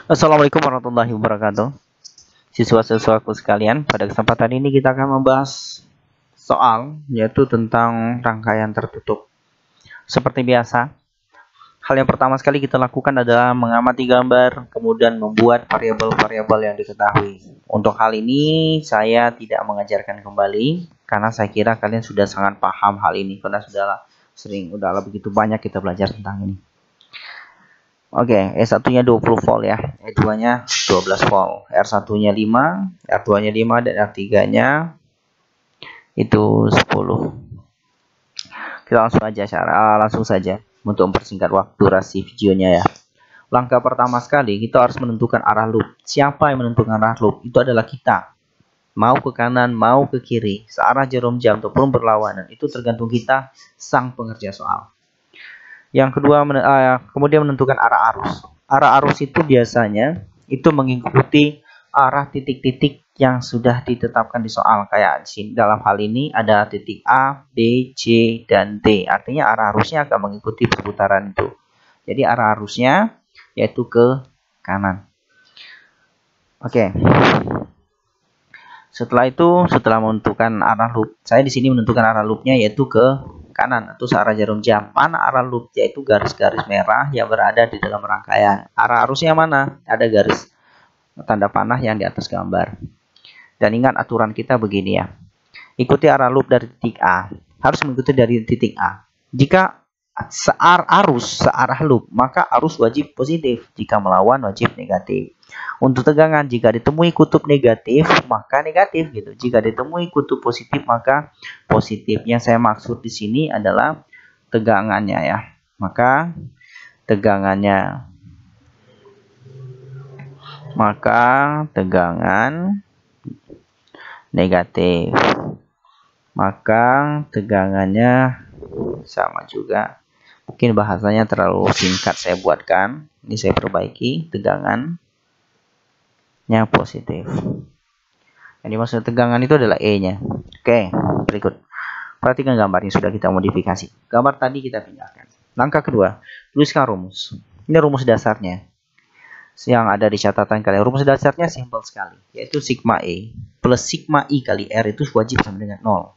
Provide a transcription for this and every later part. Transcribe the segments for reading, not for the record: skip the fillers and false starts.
Assalamualaikum warahmatullahi wabarakatuh. Siswa-siswaku sekalian, pada kesempatan ini kita akan membahas soal yaitu tentang rangkaian tertutup. Seperti biasa, hal yang pertama sekali kita lakukan adalah mengamati gambar, kemudian membuat variabel-variabel yang diketahui. Untuk hal ini saya tidak mengajarkan kembali karena saya kira kalian sudah sangat paham hal ini karena sudah begitu banyak kita belajar tentang ini. Oke, E1-nya 20 volt ya, E2-nya 12 volt, R1-nya 5, R2-nya 5, dan R3-nya itu 10. Kita langsung saja untuk mempersingkat waktu durasi videonya ya. Langkah pertama sekali kita harus menentukan arah loop. Siapa yang menentukan arah loop? Itu adalah kita. Mau ke kanan, mau ke kiri, searah jarum jam ataupun berlawanan, itu tergantung kita, sang pengerja soal. Yang kedua, kemudian menentukan arah arus. Arah arus itu biasanya itu mengikuti arah titik-titik yang sudah ditetapkan di soal. Kayak dalam hal ini ada titik A, B, C, dan D. Artinya arah arusnya akan mengikuti perputaran itu. Jadi arah arusnya yaitu ke kanan. Oke. Setelah itu, setelah menentukan arah loop, saya di sini menentukan arah loopnya yaitu ke kanan atau searah jarum jam. Mana arah loop? Yaitu garis-garis merah yang berada di dalam rangkaian. Arah arusnya mana? Ada garis tanda panah yang di atas gambar. Dan ingat aturan kita begini ya. Ikuti arah loop dari titik A. Harus mengikuti dari titik A. Jika searah loop, maka arus wajib positif. Jika melawan wajib negatif. Untuk tegangan, jika ditemui kutub negatif, maka negatif gitu. Jika ditemui kutub positif, maka positif. Yang saya maksud di sini adalah tegangannya ya. Maka tegangan negatif. Maka tegangannya sama juga. Mungkin bahasanya terlalu singkat saya buatkan. Ini saya perbaiki. Tegangannya positif. Yang dimaksud tegangan itu adalah E-nya. Oke, berikut. Perhatikan gambar yang sudah kita modifikasi. Gambar tadi kita pindahkan. Langkah kedua, tuliskan rumus. Ini rumus dasarnya yang ada di catatan kalian. Rumus dasarnya simpel sekali, yaitu sigma E plus sigma I kali R itu wajib sama dengan 0.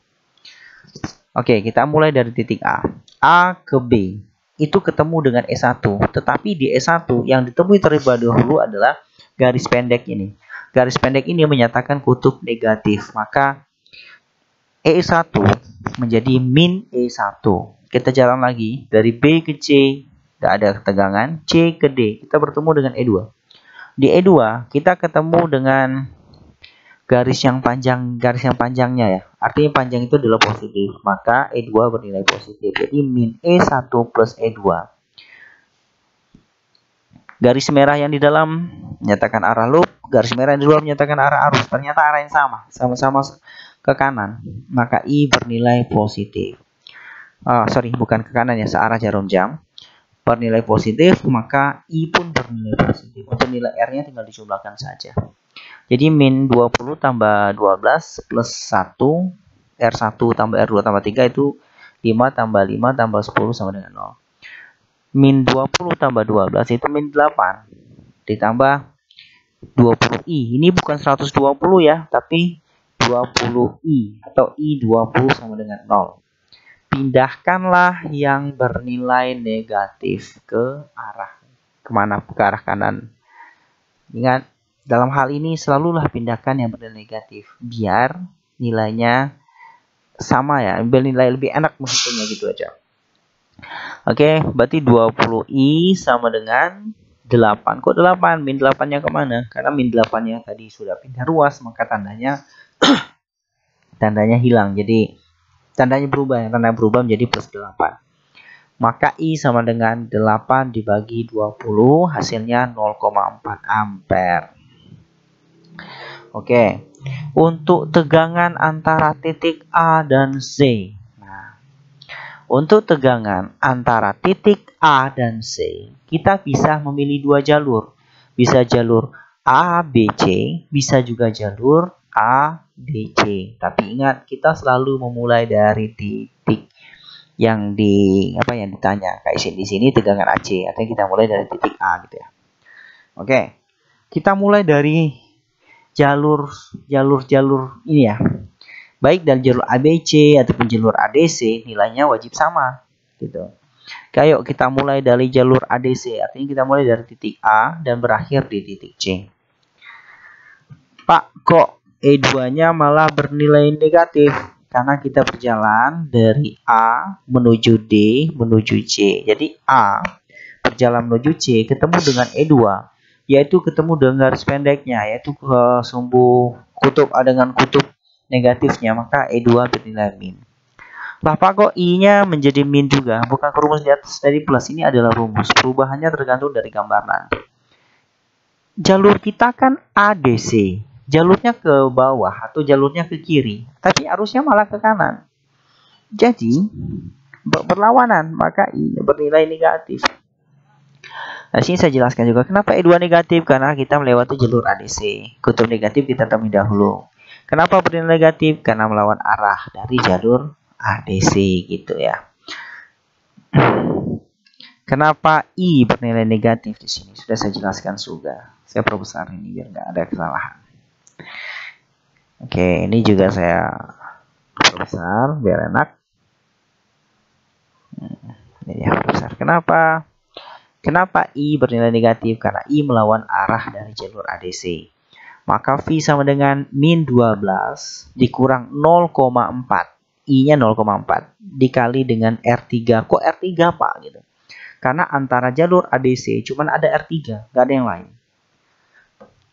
Oke, kita mulai dari titik A. A ke B itu ketemu dengan E1, tetapi di E1 yang ditemui terlebih dahulu adalah garis pendek ini. Garis pendek ini menyatakan kutub negatif, maka E1 menjadi min E1. Kita jalan lagi dari B ke C, tidak ada ketegangan. C ke D, kita bertemu dengan E2. Di E2 kita ketemu dengan garis yang panjangnya ya. Artinya panjang itu adalah positif, maka E2 bernilai positif. Jadi min E1 plus E2. Garis merah yang di dalam menyatakan arah loop, garis merah yang di luar menyatakan arah arus. Ternyata arah yang sama-sama ke kanan, maka I bernilai positif. Bukan ke kanan ya, searah jarum jam. Bernilai positif, maka I pun bernilai positif. Untuk nilai R-nya tinggal dijumlahkan saja. Jadi min 20 tambah 12 plus 1, R1 tambah R2 tambah 3 itu 5 tambah 5 tambah 10 sama dengan 0. Min 20 tambah 12 itu min 8 ditambah 20i. Ini bukan 120 ya, tapi 20i atau i20 sama dengan 0. Pindahkanlah yang bernilai negatif ke arah kanan. Ingat, dalam hal ini selalulah pindahkan yang bernilai negatif biar nilainya sama ya, bernilai lebih enak maksudnya gitu aja. Oke, berarti 20i sama dengan 8. Kok 8? Min 8-nya kemana? Karena min 8-nya tadi sudah pindah ruas, maka tandanya hilang. Jadi tandanya berubah. Tanda berubah menjadi plus 8. Maka I sama dengan 8 dibagi 20, hasilnya 0,4 ampere. Oke, untuk tegangan antara titik A dan C. Untuk tegangan antara titik A dan C, kita bisa memilih dua jalur. Bisa jalur A, B, C, bisa juga jalur A, D, C. Tapi ingat, kita selalu memulai dari titik yang ditanya. Kayak di sini tegangan AC, artinya kita mulai dari titik A gitu ya. Oke. kita mulai dari jalur ini ya. Baik dari jalur ABC ataupun jalur ADC, nilainya wajib sama gitu. Kayak kita mulai dari jalur ADC, artinya kita mulai dari titik A dan berakhir di titik C. Pak, kok E2-nya malah bernilai negatif? Karena kita berjalan dari A menuju D menuju C. Jadi A berjalan menuju C ketemu dengan E2, yaitu ketemu dengan garis pendeknya, yaitu ke sumbu kutub A dengan kutub negatifnya, maka E2 bernilai min. Lah Pak, kok I-nya menjadi min juga? Bukan rumus di atas dari plus, ini adalah rumus. Perubahannya tergantung dari gambaran. Jalur kita kan ADC, jalurnya ke bawah atau jalurnya ke kiri, tapi arusnya malah ke kanan. Jadi berlawanan, maka I bernilai negatif. Nah, sini saya jelaskan juga kenapa E2 negatif, karena kita melewati jalur ADC. Kutub negatif kita temui dahulu. Kenapa bernilai negatif? Karena melawan arah dari jalur ADC gitu ya. Kenapa I bernilai negatif di sini? Sudah saya jelaskan juga. Saya perbesar ini biar nggak ada kesalahan. Oke, ini juga saya perbesar biar enak. Ini ya perbesar. Kenapa I bernilai negatif? Karena I melawan arah dari jalur ADC. Maka V sama dengan min 12 dikurang 0,4. I-nya 0,4 dikali dengan R3. Kok R3 Pak? Gitu. Karena antara jalur ADC cuman ada R3, nggak ada yang lain.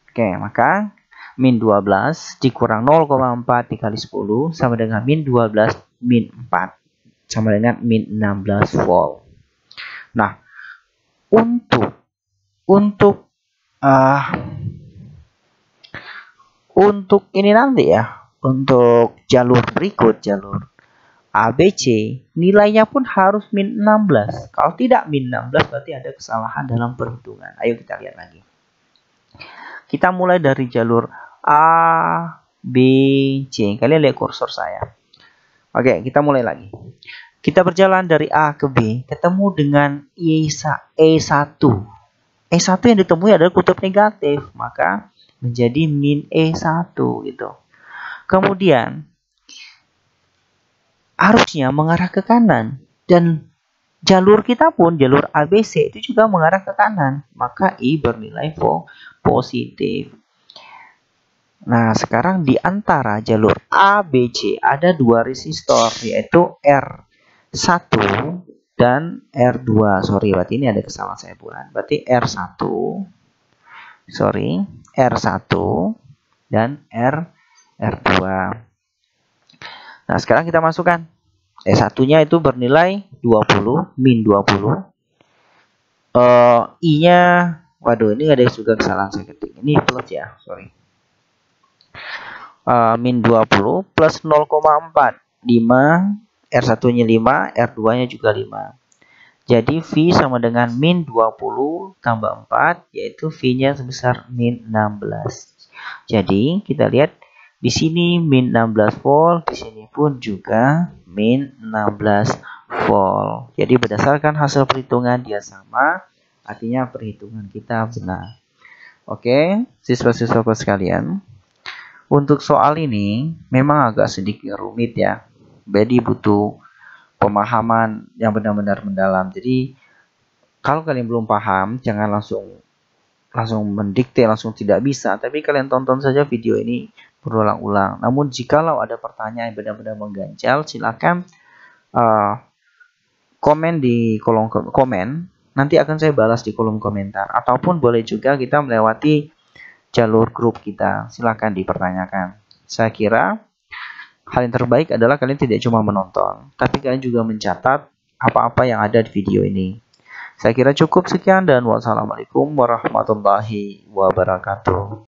Oke, maka min 12 dikurang 0,4 dikali 10 sama dengan min 12 min 4 sama dengan min 16 volt. Nah, untuk ini nanti ya, untuk jalur berikut, jalur ABC, nilainya pun harus min 16. Kalau tidak min 16 berarti ada kesalahan dalam perhitungan. Ayo kita lihat lagi. Kita mulai dari jalur A, B, C. Kalian lihat kursor saya. Oke, kita mulai lagi. Kita berjalan dari A ke B, ketemu dengan E1. E1 yang ditemui adalah kutub negatif, maka menjadi min E1 gitu. Kemudian arusnya mengarah ke kanan dan jalur kita pun jalur ABC itu juga mengarah ke kanan, maka I bernilai positif. Nah, sekarang di antara jalur ABC ada dua resistor, yaitu R1 dan R2. Sorry, berarti ini ada kesalahan saya buat. Berarti R1 dan R2. Nah, sekarang kita masukkan. E1-nya itu bernilai 20, min 20. I-nya, waduh, ini ada juga kesalahan saya ketik. Ini plus ya, sorry. Min 20 plus 0,4. 5, R1-nya 5, R2-nya juga 5. Jadi V sama dengan min 20 tambah 4, yaitu V-nya sebesar min 16. Jadi kita lihat di sini min 16 volt, di sini pun juga min 16 volt. Jadi berdasarkan hasil perhitungan dia sama, artinya perhitungan kita benar. Oke, siswa-siswa sekalian, untuk soal ini memang agak sedikit rumit ya. Jadi butuh pemahaman yang benar-benar mendalam. Jadi kalau kalian belum paham, jangan langsung mendikte, langsung tidak bisa. Tapi kalian tonton saja video ini berulang-ulang. Namun jikalau ada pertanyaan yang benar-benar mengganjal, silakan komen di kolom komen. Nanti akan saya balas di kolom komentar. Ataupun boleh juga kita melewati jalur grup kita. Silakan dipertanyakan. Saya kira hal yang terbaik adalah kalian tidak cuma menonton, tapi kalian juga mencatat apa-apa yang ada di video ini. Saya kira cukup sekian dan wassalamualaikum warahmatullahi wabarakatuh.